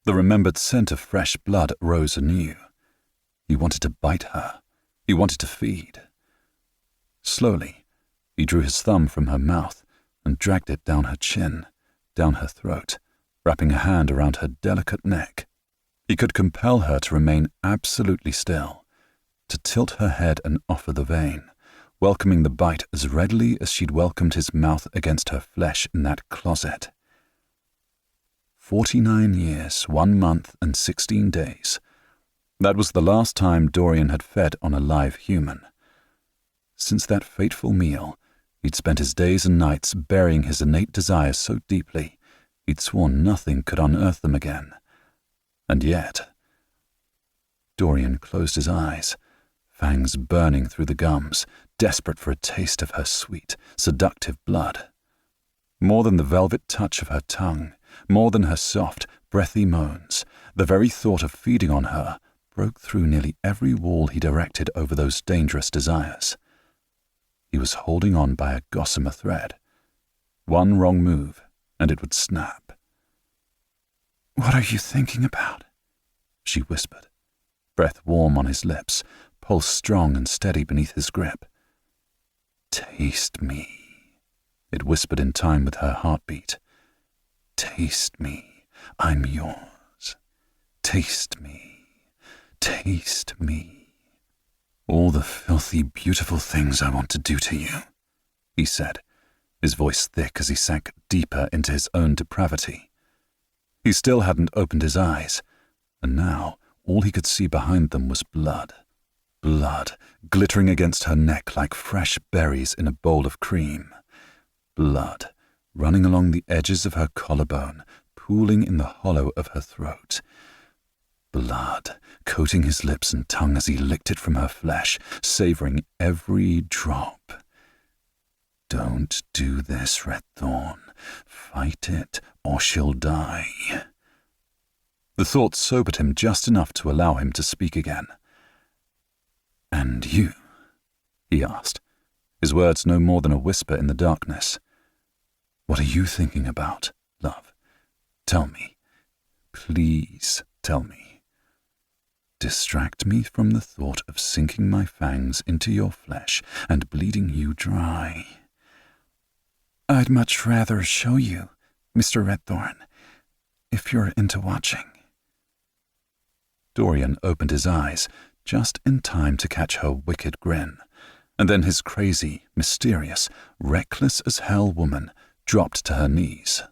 The remembered scent of fresh blood rose anew. He wanted to bite her. He wanted to feed. Slowly, he drew his thumb from her mouth and dragged it down her chin, down her throat, wrapping a hand around her delicate neck. He could compel her to remain absolutely still, to tilt her head and offer the vein, welcoming the bite as readily as she'd welcomed his mouth against her flesh in that closet. 49 years, 1 month and 16 days. That was the last time Dorian had fed on a live human. Since that fateful meal, he'd spent his days and nights burying his innate desires so deeply, he'd sworn nothing could unearth them again. And yet... Dorian closed his eyes, fangs burning through the gums, desperate for a taste of her sweet, seductive blood. More than the velvet touch of her tongue, more than her soft, breathy moans, the very thought of feeding on her broke through nearly every wall he'd erected over those dangerous desires. He was holding on by a gossamer thread. One wrong move, and it would snap. "What are you thinking about?" she whispered, breath warm on his lips, pulse strong and steady beneath his grip. "Taste me," it whispered in time with her heartbeat. "Taste me, I'm yours. Taste me, taste me. All the filthy, beautiful things I want to do to you," he said, his voice thick as he sank deeper into his own depravity. He still hadn't opened his eyes, and now all he could see behind them was blood. Blood glittering against her neck like fresh berries in a bowl of cream. Blood running along the edges of her collarbone, pooling in the hollow of her throat. Blood coating his lips and tongue as he licked it from her flesh, savoring every drop. "Don't do this, Redthorne. Fight it, or she'll die." The thought sobered him just enough to allow him to speak again. "And you?" he asked, his words no more than a whisper in the darkness. "What are you thinking about, love? Tell me. Please tell me. Distract me from the thought of sinking my fangs into your flesh and bleeding you dry." "I'd much rather show you, Mr. Redthorne, if you're into watching." Dorian opened his eyes just in time to catch her wicked grin, and then his crazy, mysterious, reckless as hell woman dropped to her knees.